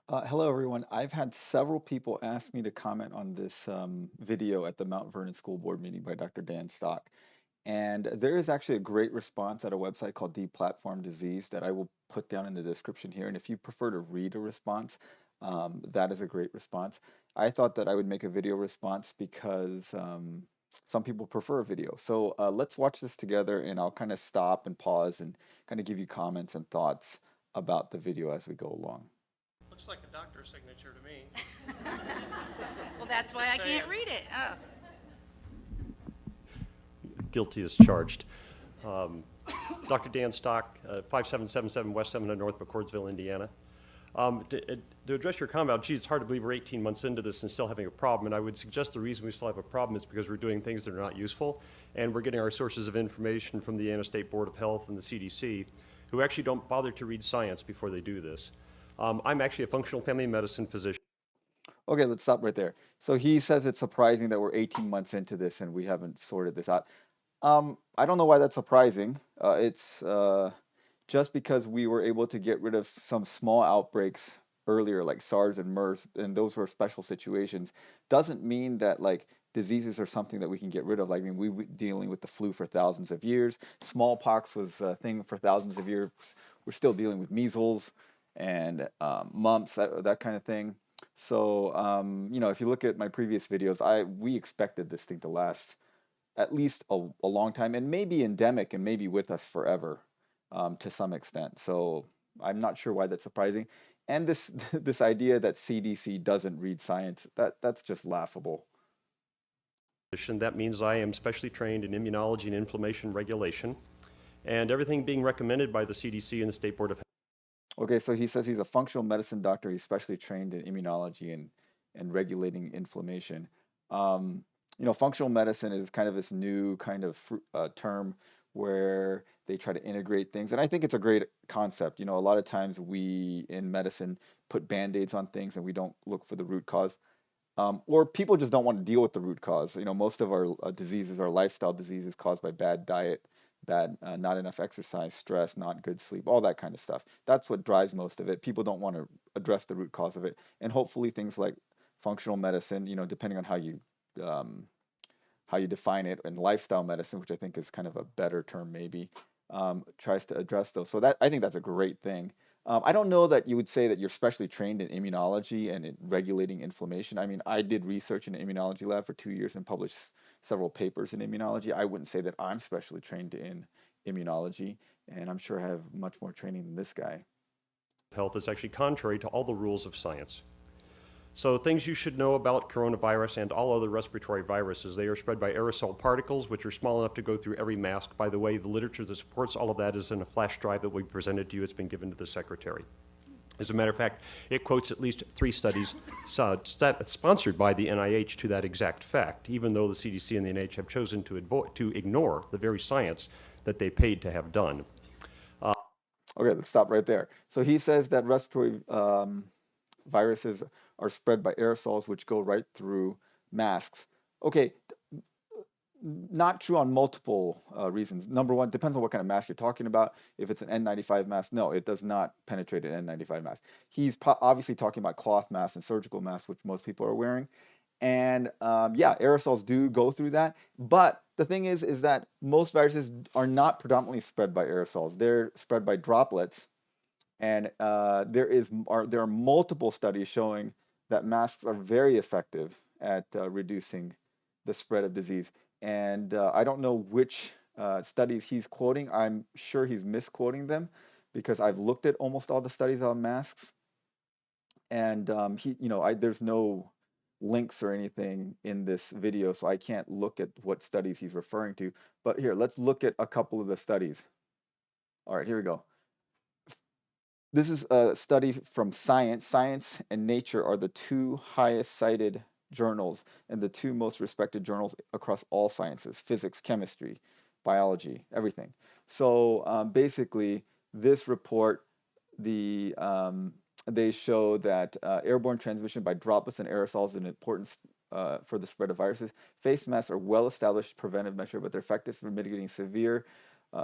Hello, everyone. I've had several people ask me to comment on this video at the Mount Vernon School Board meeting by Dr. Dan Stock. And there is actually a great response at a website called Deplatform Disease that I will put down in the description here. And if you prefer to read a response, that is a great response. I thought that I would make a video response because some people prefer a video. So let's watch this together, and I'll kind of stop and pause and kind of give you comments and thoughts about the video as we go along. Looks like a doctor's signature to me. Well, that's why I can't read it. Oh. Guilty as charged. Dr. Dan Stock, 5777 West 700 North McCordsville, Indiana. To address your comment, gee, it's hard to believe we're 18 months into this and still having a problem, and I would suggest the reason we still have a problem is because we're doing things that are not useful, and we're getting our sources of information from the Indiana State Board of Health and the CDC, who actually don't bother to read science before they do this. I'm actually a functional family medicine physician. Okay, let's stop right there. So he says it's surprising that we're 18 months into this and we haven't sorted this out. I don't know why that's surprising. It's just because we were able to get rid of some small outbreaks earlier, like SARS and MERS, and those were special situations, doesn't mean that like diseases are something that we can get rid of. Like, I mean, we were dealing with the flu for thousands of years. Smallpox was a thing for thousands of years. We're still dealing with measles and mumps, that kind of thing. So, if you look at my previous videos, we expected this thing to last at least a long time and maybe endemic and maybe with us forever to some extent. So I'm not sure why that's surprising. And this this idea that CDC doesn't read science, that's just laughable. That means I am specially trained in immunology and inflammation regulation, and everything being recommended by the CDC and the State Board of Health. Okay, so he says he's a functional medicine doctor. He's specially trained in immunology and regulating inflammation. Functional medicine is kind of this new kind of term where they try to integrate things. And I think it's a great concept. A lot of times we in medicine put band-aids on things and we don't look for the root cause. Or people just don't want to deal with the root cause. Most of our diseases are lifestyle diseases caused by bad diet, bad, not enough exercise, stress, not good sleep, all that kind of stuff. That's what drives most of it. People don't want to address the root cause of it, and hopefully things like functional medicine, depending on um, how you define it, and lifestyle medicine, which I think is kind of a better term maybe, tries to address those. So I think that's a great thing. I don't know that you would say that you're specially trained in immunology and in regulating inflammation. I mean, I did research in an immunology lab for 2 years and published several papers in immunology. I wouldn't say that I'm specially trained in immunology, and I'm sure I have much more training than this guy. Health is actually contrary to all the rules of science. So things you should know about coronavirus and all other respiratory viruses, they are spread by aerosol particles, which are small enough to go through every mask. By the way, the literature that supports all of that is in a flash drive that we presented to you. It's been given to the secretary. As a matter of fact, it quotes at least 3 studies sponsored by the NIH to that exact fact, even though the CDC and the NIH have chosen to ignore the very science that they paid to have done. Okay, let's stop right there. So he says that respiratory viruses are spread by aerosols, which go right through masks. Okay, not true on multiple reasons. Number one, depends on what kind of mask you're talking about. If it's an N95 mask, no, it does not penetrate an N95 mask. He's obviously talking about cloth masks and surgical masks, which most people are wearing. And yeah, aerosols do go through that. But the thing is that most viruses are not predominantly spread by aerosols. They're spread by droplets. And there are multiple studies showing that masks are very effective at reducing the spread of disease. And I don't know which studies he's quoting. I'm sure he's misquoting them because I've looked at almost all the studies on masks, and there's no links or anything in this video, so I can't look at what studies he's referring to. But here, let's look at a couple of the studies. All right, here we go. This is a study from Science. Science and Nature are the 2 highest cited journals and the 2 most respected journals across all sciences: physics, chemistry, biology, everything. So basically, this report, they show that airborne transmission by droplets and aerosols is an important for the spread of viruses. Face masks are well-established preventive measure, but their effectiveness for mitigating severe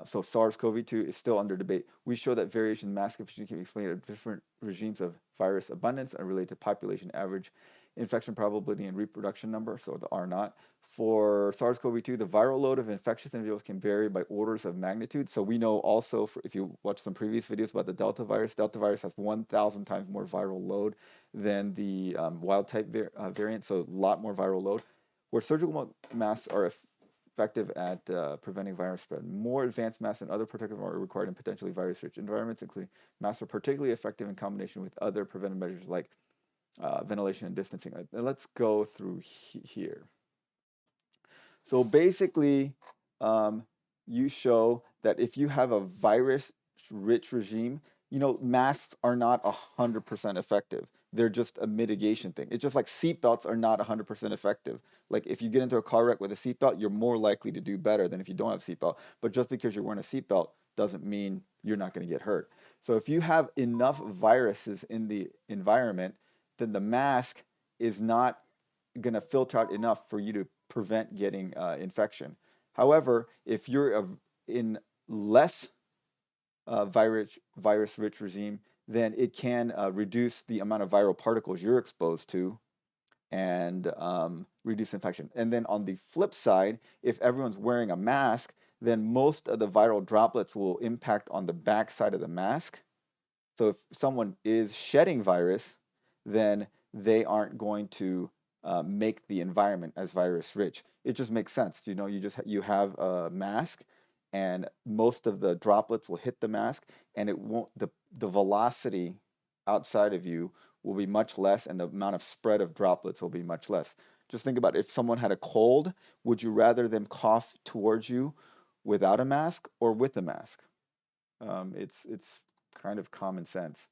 So SARS-CoV-2 is still under debate. We show that variation in mask efficiency can be explained at different regimes of virus abundance and related to population average infection probability and reproduction number, so the R naught. For SARS-CoV-2, the viral load of infectious individuals can vary by orders of magnitude. So we know also, if you watch some previous videos about the Delta virus has 1,000 times more viral load than the wild type variant, so a lot more viral load. Where surgical masks are effective at preventing virus spread. More advanced masks and other protective are required in potentially virus-rich environments, including masks are particularly effective in combination with other preventive measures like ventilation and distancing. Let's go through here. So basically, you show that if you have a virus-rich regime, masks are not 100% effective. They're just a mitigation thing. It's just like seatbelts are not 100% effective. Like if you get into a car wreck with a seatbelt, you're more likely to do better than if you don't have a seatbelt. But just because you're wearing a seatbelt doesn't mean you're not going to get hurt. So if you have enough viruses in the environment, then the mask is not going to filter out enough for you to prevent getting infection. However, if you're in less virus-rich regime, then it can reduce the amount of viral particles you're exposed to and reduce infection. And then on the flip side, if everyone's wearing a mask, then most of the viral droplets will impact on the back side of the mask. So if someone is shedding virus, then they aren't going to make the environment as virus rich. It just makes sense. You have a mask, and most of the droplets will hit the mask, and it won't. The velocity outside of you will be much less, and the amount of spread of droplets will be much less. Just think about if someone had a cold, would you rather them cough towards you without a mask or with a mask? It's kind of common sense.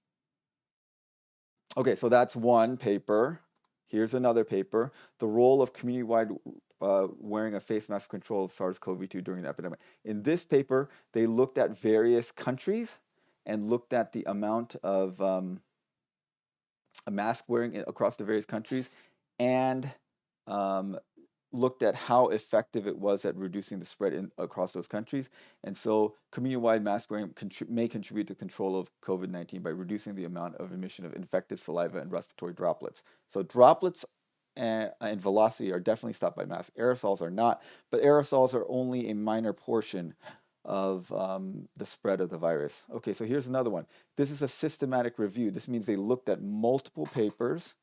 Okay, so that's one paper. Here's another paper. The role of community-wide wearing a face mask control of SARS-CoV-2 during the epidemic. In this paper, they looked at various countries and looked at the amount of mask wearing across the various countries and looked at how effective it was at reducing the spread across those countries. And so community-wide mask wearing may contribute to control of COVID-19 by reducing the amount of emission of infected saliva and respiratory droplets. So droplets and velocity are definitely stopped by masks. Aerosols are not, but aerosols are only a minor portion of the spread of the virus. Okay, so here's another one. This is a systematic review. This means they looked at multiple papers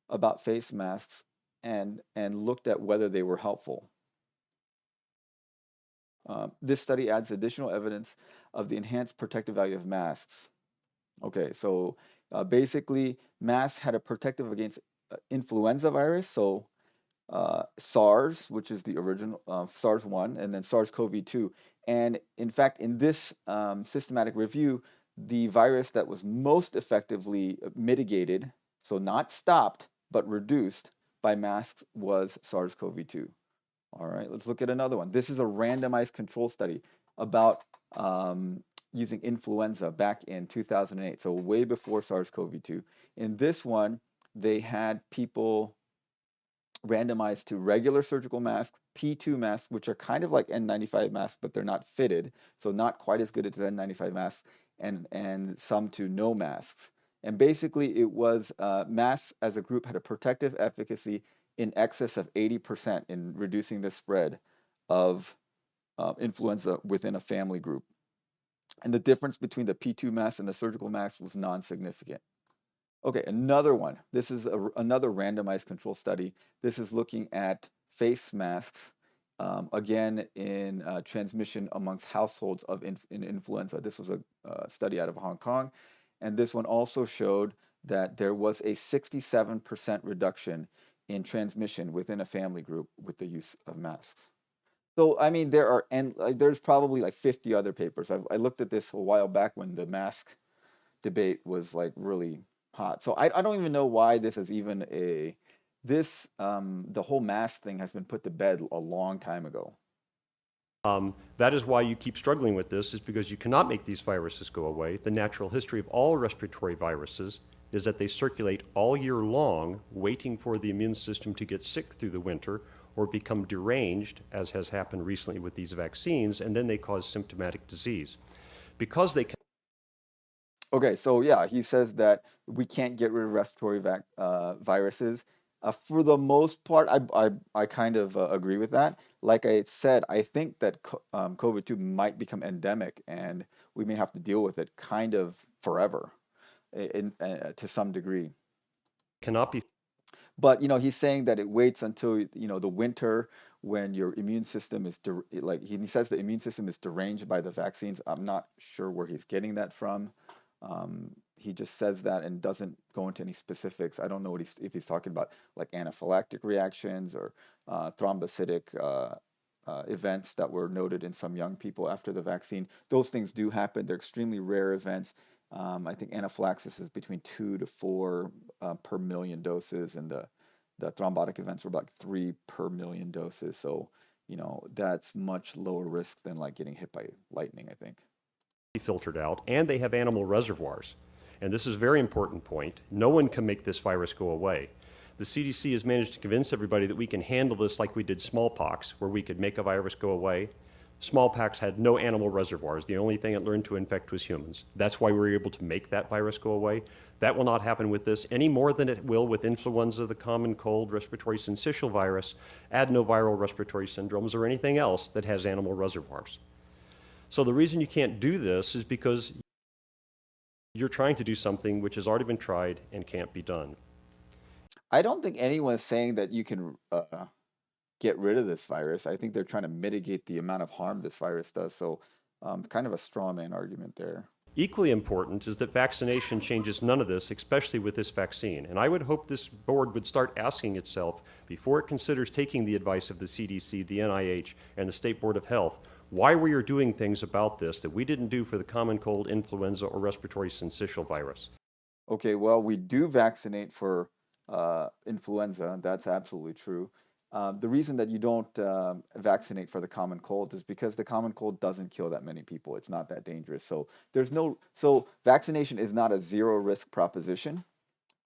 about face masks and looked at whether they were helpful. This study adds additional evidence of the enhanced protective value of masks. Okay, so basically, masks had a protective against influenza virus, so SARS, which is the original SARS-1, and then SARS-CoV-2. And in fact, in this systematic review, the virus that was most effectively mitigated, so not stopped, but reduced by masks was SARS-CoV-2. All right, let's look at another one. This is a randomized control study about using influenza back in 2008, so way before SARS-CoV-2. In this one, they had people randomized to regular surgical masks, P2 masks, which are kind of like N95 masks, but they're not fitted, so not quite as good as N95 masks, and some to no masks. And basically, it was masks as a group had a protective efficacy in excess of 80% in reducing the spread of influenza within a family group. And the difference between the P2 mask and the surgical mask was non-significant. Okay, another one. This is another randomized control study. This is looking at face masks, again, in transmission amongst households in influenza. This was a study out of Hong Kong. And this one also showed that there was a 67% reduction in transmission within a family group with the use of masks. So, I mean, there's probably like 50 other papers. I looked at this a while back when the mask debate was like really hot. So I don't even know why this is even the whole mask thing has been put to bed a long time ago. That is why you keep struggling with this, is because you cannot make these viruses go away. The natural history of all respiratory viruses is that they circulate all year long, waiting for the immune system to get sick through the winter, or become deranged, as has happened recently with these vaccines, and then they cause symptomatic disease. Because they Okay, so yeah, he says that we can't get rid of respiratory viruses. For the most part, I kind of agree with that. Like I said, I think that COVID-2 might become endemic, and we may have to deal with it kind of forever, to some degree. cannot be But he's saying that it waits until the winter when your immune system is like he says the immune system is deranged by the vaccines. I'm not sure where he's getting that from. He just says that and doesn't go into any specifics. I don't know if he's talking about like anaphylactic reactions or thrombocytic events that were noted in some young people after the vaccine. Those things do happen. They're extremely rare events. I think anaphylaxis is between 2 to 4 per million doses, and the thrombotic events were about 3 per million doses. So, that's much lower risk than like getting hit by lightning, I think. filtered out, and they have animal reservoirs. And this is a very important point. No one can make this virus go away. The CDC has managed to convince everybody that we can handle this like we did smallpox, where we could make a virus go away. Smallpox had no animal reservoirs. The only thing it learned to infect was humans. That's why we were able to make that virus go away. That will not happen with this any more than it will with influenza, the common cold, respiratory syncytial virus, adenoviral respiratory syndromes, or anything else that has animal reservoirs. So the reason you can't do this is because you're trying to do something which has already been tried and can't be done. I don't think anyone's saying that you can get rid of this virus. I think they're trying to mitigate the amount of harm this virus does. So, kind of a straw man argument there. Equally important is that vaccination changes none of this, especially with this vaccine. And I would hope this board would start asking itself, before it considers taking the advice of the CDC, the NIH, and the State Board of Health, why we are doing things about this that we didn't do for the common cold, influenza, or respiratory syncytial virus. Okay, well, we do vaccinate for influenza. That's absolutely true. The reason that you don't vaccinate for the common cold is because the common cold doesn't kill that many people. It's not that dangerous. So vaccination is not a zero risk proposition.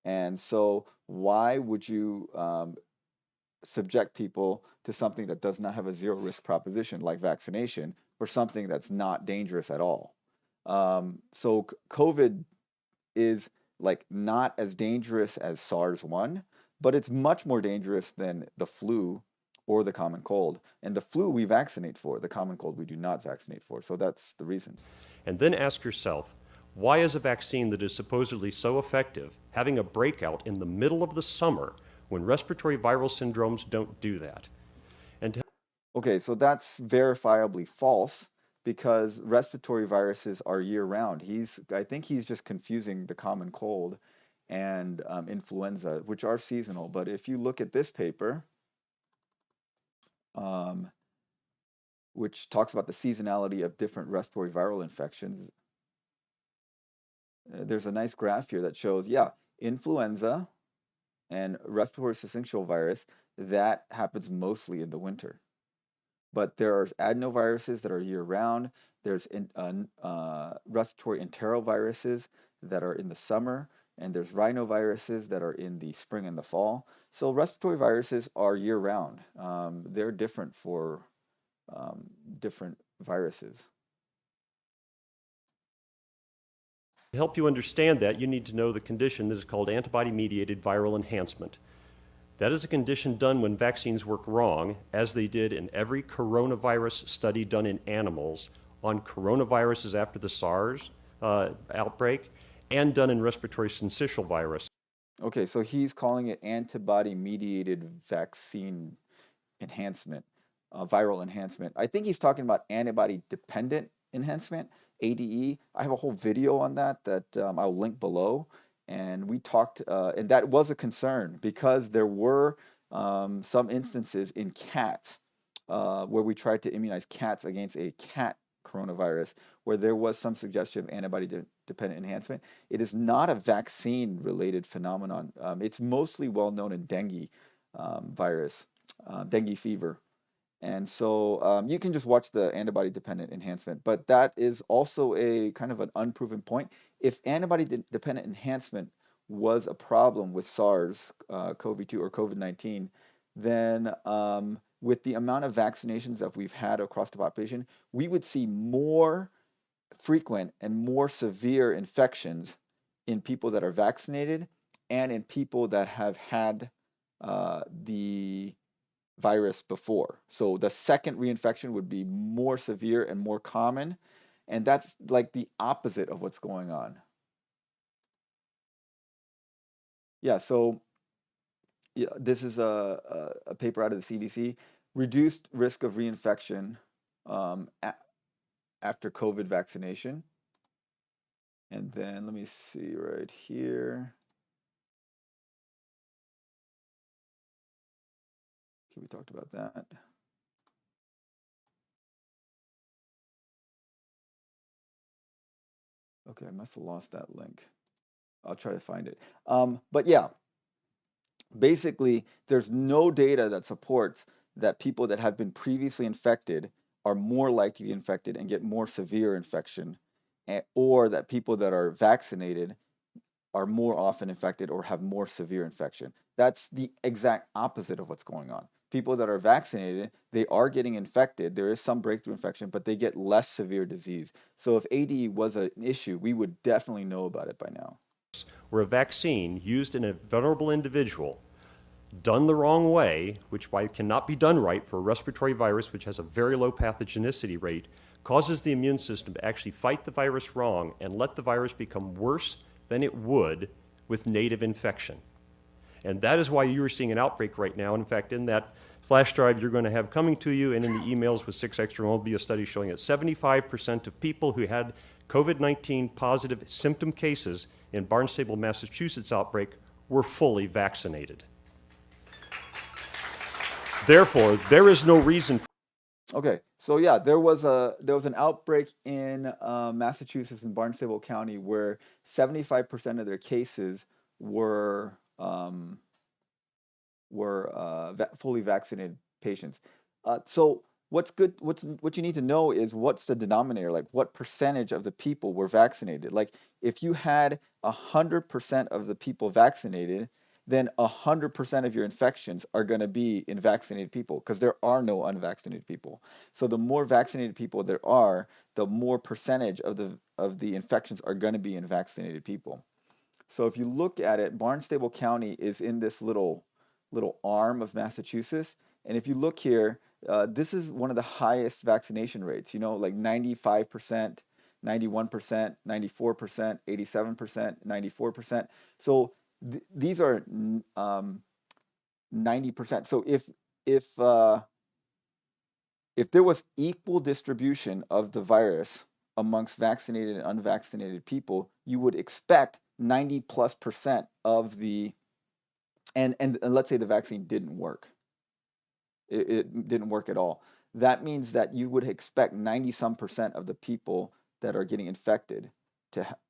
And so why would you subject people to something that does not have a zero risk proposition like vaccination for something that's not dangerous at all? So COVID is like not as dangerous as SARS-1, but it's much more dangerous than the flu or the common cold. And the flu we vaccinate for, the common cold we do not vaccinate for. So that's the reason. And then ask yourself, why is a vaccine that is supposedly so effective having a breakout in the middle of the summer when respiratory viral syndromes don't do that? And Okay, so that's verifiably false because respiratory viruses are year-round. I think he's just confusing the common cold and influenza, which are seasonal. But if you look at this paper, um, which talks about the seasonality of different respiratory viral infections, there's a nice graph here that shows, yeah, influenza and respiratory syncytial virus, that happens mostly in the winter. But there are adenoviruses that are year-round. There's respiratory enteroviruses that are in the summer, and there's rhinoviruses that are in the spring and the fall. So respiratory viruses are year-round. They're different for different viruses. to help you understand that, you need to know the condition that is called antibody-mediated viral enhancement. That is a condition done when vaccines work wrong, as they did in every coronavirus study done in animals on coronaviruses after the SARS outbreak, and done in respiratory syncytial virus. Okay, so he's calling it antibody-mediated vaccine enhancement, viral enhancement. I think he's talking about antibody-dependent enhancement, ADE. I have a whole video on that I'll link below. And we talked, and that was a concern because there were some instances in cats where we tried to immunize cats against a cat coronavirus, where there was some suggestion of antibody-dependent enhancement. It is not a vaccine-related phenomenon. It's mostly well known in dengue virus, dengue fever. And so you can just watch the antibody-dependent enhancement, but that is also a kind of an unproven point. If antibody-dependent enhancement was a problem with SARS, CoV-2, or COVID-19, then with the amount of vaccinations that we've had across the population, we would see more frequent and more severe infections in people that are vaccinated and in people that have had the virus before. So the second reinfection would be more severe and more common, and that's like the opposite of what's going on. Yeah, so yeah, this is a paper out of the CDC. Reduced risk of reinfection after COVID vaccination. And then let me see right here. Okay, we talked about that. Okay, I must have lost that link. I'll try to find it. But yeah, basically, there's no data that supports that people that have been previously infected are more likely to be infected and get more severe infection, or that people that are vaccinated are more often infected or have more severe infection. That's the exact opposite of what's going on. People that are vaccinated, they are getting infected. There is some breakthrough infection, but they get less severe disease. So if AD was an issue, we would definitely know about it by now. Where a vaccine used in a vulnerable individual done the wrong way, which cannot be done right for a respiratory virus which has a very low pathogenicity rate, causes the immune system to actually fight the virus wrong and let the virus become worse than it would with native infection. And that is why you are seeing an outbreak right now. In fact, in that flash drive you're going to have coming to you and in the emails with 6 extra will be a study showing that 75% of people who had COVID-19 positive symptom cases in Barnstable, Massachusetts outbreak were fully vaccinated. Therefore, there is no reason. Okay, so yeah, there was an outbreak in Massachusetts in Barnstable County where 75% of their cases were fully vaccinated patients. So what you need to know is what's the denominator, like what percentage of the people were vaccinated. Like if you had 100% of the people vaccinated, then 100% of your infections are going to be in vaccinated people because there are no unvaccinated people. So the more vaccinated people there are, the more percentage of the infections are going to be in vaccinated people. So if you look at it, Barnstable County is in this little arm of Massachusetts. And if you look here, this is one of the highest vaccination rates, like 95%, 91%, 94%, 87%, 94%. So these are 90%. So if there was equal distribution of the virus amongst vaccinated and unvaccinated people, you would expect 90+% of the and let's say the vaccine didn't work. It didn't work at all. That means that you would expect 90-some% of the people that are getting infected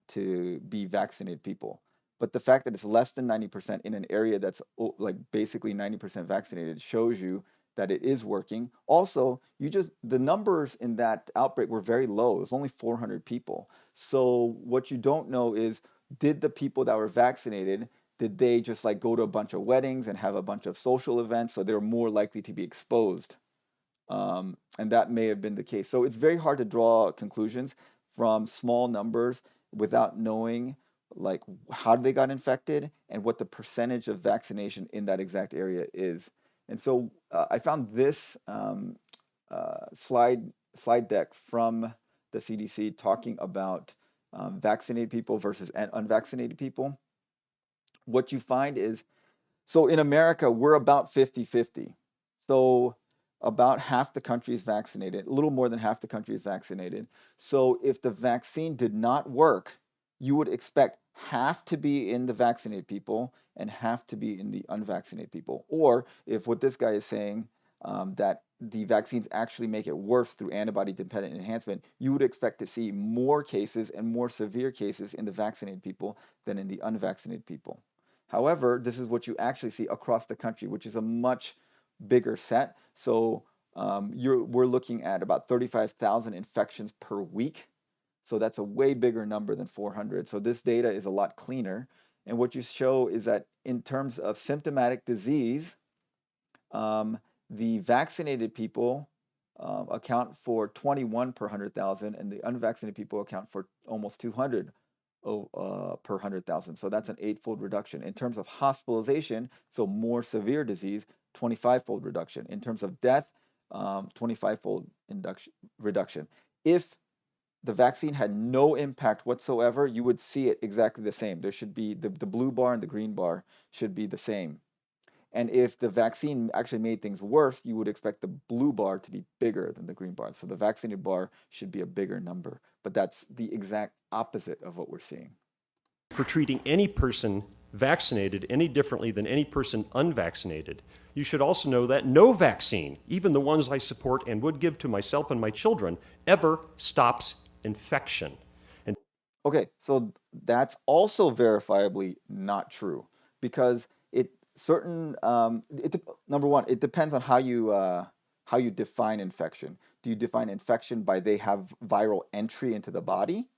to be vaccinated people. But the fact that it's less than 90% in an area that's like basically 90% vaccinated shows you that it is working. Also, the numbers in that outbreak were very low. It was only 400 people. So what you don't know is, did the people that were vaccinated, did they just like go to a bunch of weddings and have a bunch of social events so they're more likely to be exposed? And that may have been the case. So it's very hard to draw conclusions from small numbers without knowing like how they got infected and what the percentage of vaccination in that exact area is. And so I found this slide deck from the CDC talking about vaccinated people versus unvaccinated people. What you find is, so in America, we're about 50-50. So about half the country is vaccinated, a little more than half the country is vaccinated. So if the vaccine did not work, you would expect half to be in the vaccinated people and half to be in the unvaccinated people. Or if what this guy is saying, that the vaccines actually make it worse through antibody-dependent enhancement, you would expect to see more cases and more severe cases in the vaccinated people than in the unvaccinated people. However, this is what you actually see across the country, which is a much bigger set. So we're looking at about 35,000 infections per week. So that's a way bigger number than 400. So this data is a lot cleaner. And what you show is that in terms of symptomatic disease, Um, the vaccinated people account for 21 per 100,000, and the unvaccinated people account for almost 200 per 100,000. So that's an eightfold reduction. In terms of hospitalization, so more severe disease, 25-fold reduction. In terms of death, 25-fold reduction. If the vaccine had no impact whatsoever, you would see it exactly the same. There should be the blue bar and the green bar should be the same. And if the vaccine actually made things worse, you would expect the blue bar to be bigger than the green bar. So the vaccinated bar should be a bigger number. But that's the exact opposite of what we're seeing. For treating any person vaccinated any differently than any person unvaccinated, you should also know that no vaccine, even the ones I support and would give to myself and my children, ever stops infection. And Okay, so that's also verifiably not true because number one, it depends on how you define infection. Do you define infection by they have viral entry into the body,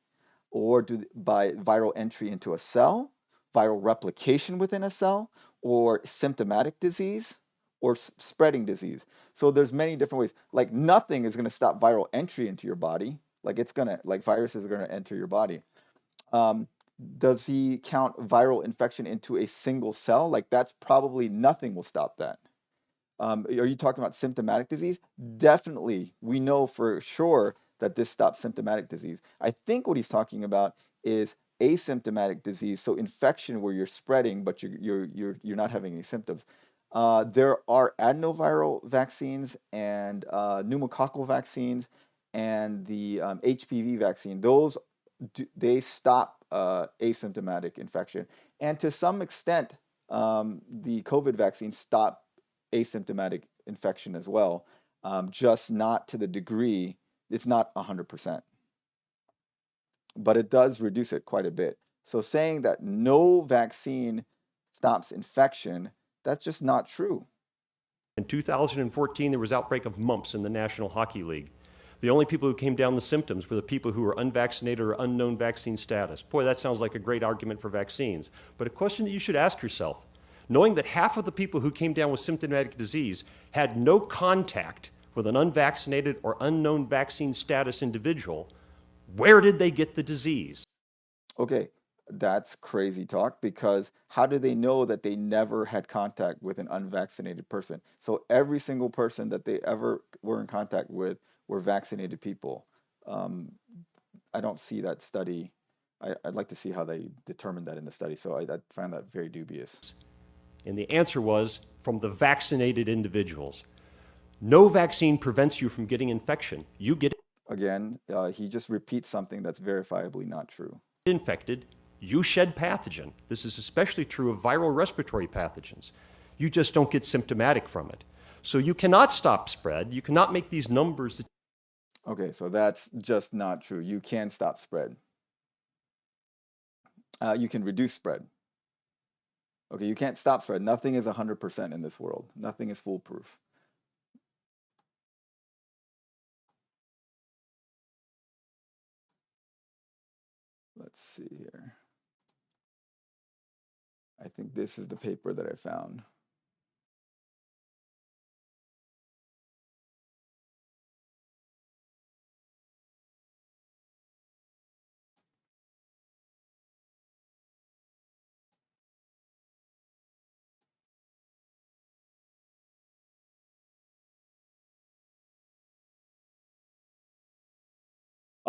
or by viral entry into a cell, viral replication within a cell, or symptomatic disease, or spreading disease? So there's many different ways. Like nothing is going to stop viral entry into your body. Like viruses are going to enter your body. Um, does he count viral infection into a single cell? Like that's probably nothing will stop that. Are you talking about symptomatic disease? Definitely, we know for sure that this stops symptomatic disease. I think what he's talking about is asymptomatic disease, so infection where you're spreading but you're not having any symptoms. There are adenoviral vaccines and pneumococcal vaccines and the HPV vaccine. Those they stop asymptomatic infection, and to some extent, the COVID vaccine stop asymptomatic infection as well, just not to the degree. It's not 100%, but it does reduce it quite a bit. So saying that no vaccine stops infection, that's just not true. in 2014, there was outbreak of mumps in the National Hockey League. The only people who came down the symptoms were the people who were unvaccinated or unknown vaccine status. Boy, that sounds like a great argument for vaccines. But a question that you should ask yourself, knowing that half of the people who came down with symptomatic disease had no contact with an unvaccinated or unknown vaccine status individual, where did they get the disease? Okay, that's crazy talk because how do they know that they never had contact with an unvaccinated person? So every single person that they ever were in contact with were vaccinated people. Um, I don't see that study. I'd like to see how they determined that in the study. So I find that very dubious. And the answer was from the vaccinated individuals. No vaccine prevents you from getting infection. You get Again, he just repeats something that's verifiably not true. infected, you shed pathogen. This is especially true of viral respiratory pathogens. You just don't get symptomatic from it. So you cannot stop spread. You cannot make these numbers. Okay, so that's just not true. You can stop spread. You can reduce spread. Okay, you can't stop spread. Nothing is 100% in this world. Nothing is foolproof. Let's see here. I think this is the paper that I found.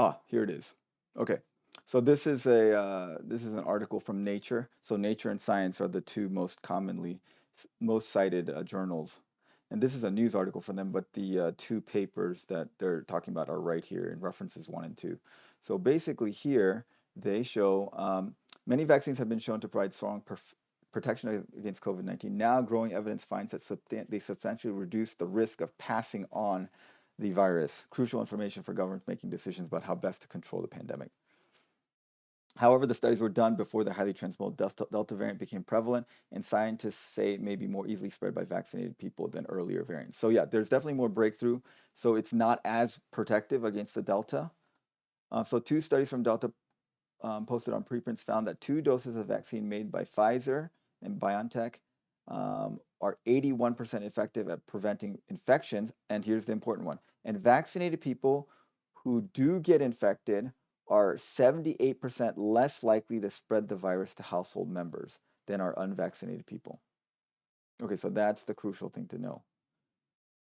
Ah, here it is. Okay, so this is an article from Nature. So Nature and Science are the two most cited journals, and this is a news article from them. But the two papers that they're talking about are right here in references 1 and 2. So basically, here they show many vaccines have been shown to provide strong protection against COVID-19. Now, growing evidence finds that they substantially reduce the risk of passing on the virus, crucial information for governments making decisions about how best to control the pandemic. However, the studies were done before the highly transmissible Delta variant became prevalent, and scientists say it may be more easily spread by vaccinated people than earlier variants. So yeah, there's definitely more breakthrough. So it's not as protective against the Delta. So two studies from Delta posted on preprints found that 2 doses of vaccine made by Pfizer and BioNTech are 81% effective at preventing infections. And here's the important one. And vaccinated people who do get infected are 78% less likely to spread the virus to household members than are unvaccinated people. Okay, so that's the crucial thing to know.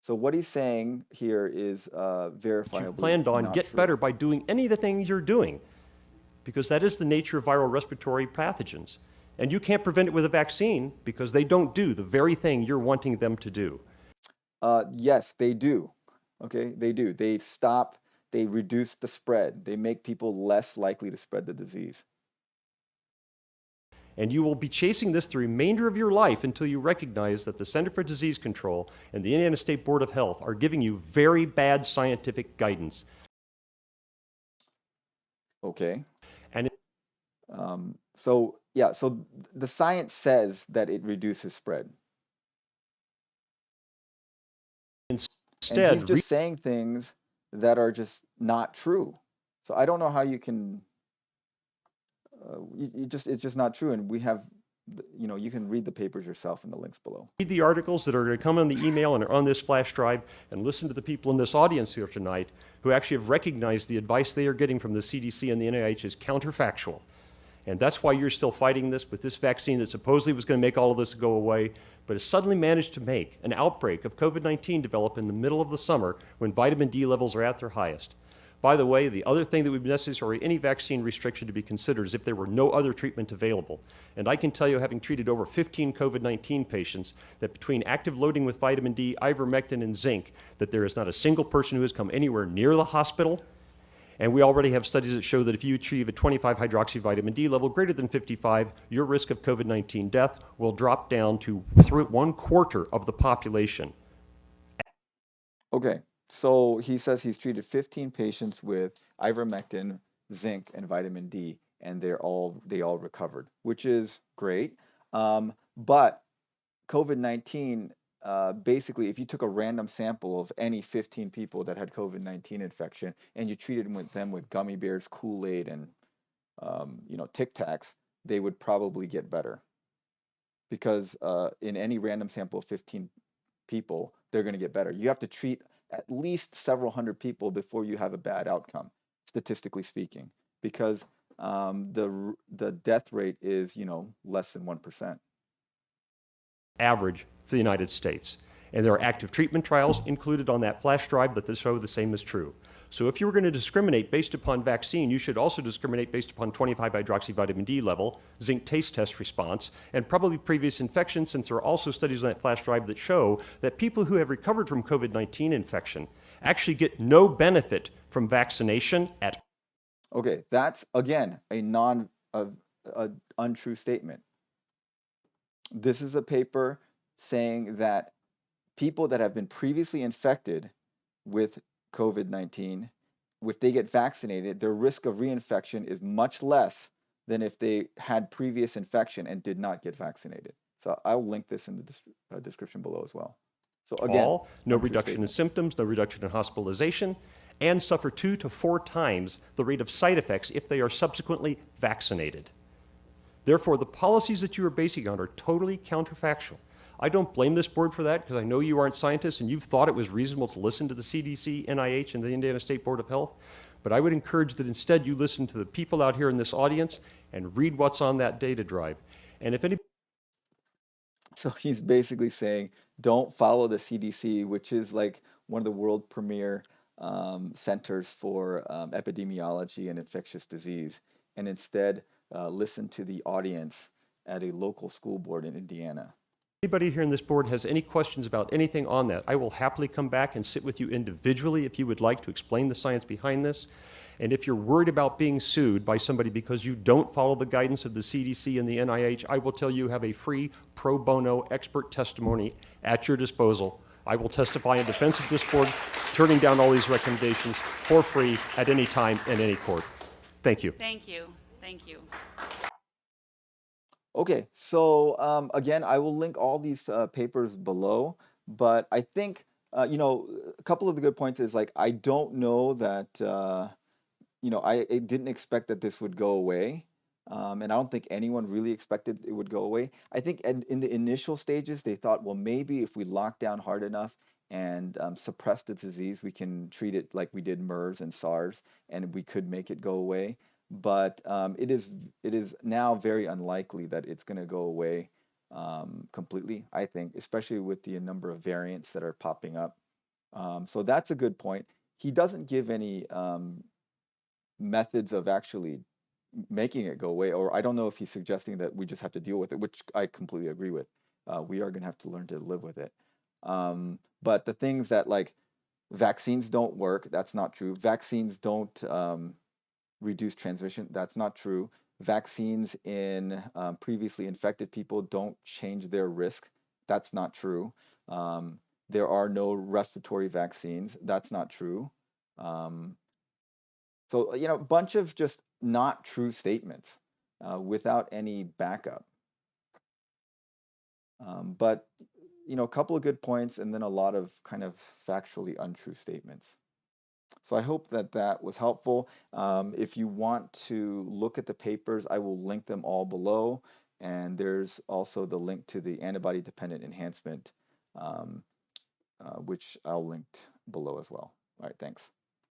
So what he's saying here is You've verifiably planned on not get true. better by doing any of the things you're doing, because that is the nature of viral respiratory pathogens. And you can't prevent it with a vaccine because they don't do the very thing you're wanting them to do. Yes, they do. Okay, they do. They reduce the spread. They make people less likely to spread the disease. And you will be chasing this the remainder of your life until you recognize that the Center for Disease Control and the Indiana State Board of Health are giving you very bad scientific guidance. Okay. And So yeah, so the science says that it reduces spread. And he's instead, just saying things that are just not true. So I don't know how you can, it's just not true. And we have, you can read the papers yourself in the links below. read the articles that are going to come on the email and are on this flash drive, and listen to the people in this audience here tonight who actually have recognized the advice they are getting from the CDC and the NIH is counterfactual. And that's why you're still fighting this with this vaccine that supposedly was going to make all of this go away, but has suddenly managed to make an outbreak of COVID-19 develop in the middle of the summer when vitamin D levels are at their highest. By the way, the other thing that would be necessary any vaccine restriction to be considered is if there were no other treatment available. And I can tell you, having treated over 15 COVID-19 patients, that between active loading with vitamin D, ivermectin, and zinc, that there is not a single person who has come anywhere near the hospital. And we already have studies that show that if you achieve a 25 hydroxyvitamin D level greater than 55, your risk of COVID-19 death will drop down to 1/4 of the population. Okay, so he says he's treated 15 patients with ivermectin, zinc, and vitamin D, and they all recovered, which is great. But COVID-19, basically, if you took a random sample of any 15 people that had COVID-19 infection and you treated them with gummy bears, Kool-Aid, and Tic Tacs, they would probably get better because in any random sample of 15 people, they're going to get better. You have to treat at least several hundred people before you have a bad outcome, statistically speaking, because the death rate is less than 1%. Average for the United States. And there are active treatment trials included on that flash drive that show the same is true. So if you were going to discriminate based upon vaccine, you should also discriminate based upon 25 hydroxyvitamin D level, zinc taste test response, and probably previous infection, since there are also studies on that flash drive that show that people who have recovered from COVID-19 infection actually get no benefit from vaccination at all. Okay, that's again a untrue statement. This is a paper saying that people that have been previously infected with COVID-19, if they get vaccinated, their risk of reinfection is much less than if they had previous infection and did not get vaccinated. So I'll link this in the description below as well. So again, All, no untrue reduction in statement. symptoms, no reduction in hospitalization, and suffer 2 to 4 times the rate of side effects if they are subsequently vaccinated. Therefore, the policies that you are basing on are totally counterfactual. I don't blame this board for that because I know you aren't scientists and you've thought it was reasonable to listen to the CDC, NIH, and the Indiana State Board of Health. But I would encourage that instead you listen to the people out here in this audience and read what's on that data drive. And if any So he's basically saying, don't follow the CDC, which is like one of the world premier centers for epidemiology and infectious disease, and instead listen to the audience at a local school board in Indiana. Anybody here in this board has any questions about anything on that, I will happily come back and sit with you individually if you would like to explain the science behind this. And if you're worried about being sued by somebody because you don't follow the guidance of the CDC and the NIH, I will tell you have a free pro bono expert testimony at your disposal. I will testify in defense of this board, turning down all these recommendations for free at any time in any court. Thank you. Thank you. Thank you. Okay, so again, I will link all these papers below, but I think, a couple of the good points is like, I don't know that, I didn't expect that this would go away. And I don't think anyone really expected it would go away. I think in the initial stages, they thought, well, maybe if we lock down hard enough and suppress the disease, we can treat it like we did MERS and SARS, and we could make it go away. But it is now very unlikely that it's going to go away completely, I think, especially with the number of variants that are popping up. So that's a good point. He doesn't give any methods of actually making it go away, or I don't know if he's suggesting that we just have to deal with it, which I completely agree with. We are going to have to learn to live with it. But the things that like vaccines don't work, that's not true. Vaccines don't reduce transmission, that's not true. Vaccines in previously infected people don't change their risk, that's not true. Um, there are no respiratory vaccines, that's not true. Um, so, a bunch of just not true statements without any backup. But, a couple of good points and then a lot of kind of factually untrue statements. So I hope that that was helpful. If you want to look at the papers, I will link them all below. And there's also the link to the antibody-dependent enhancement, um, which I'll link below as well. All right, thanks.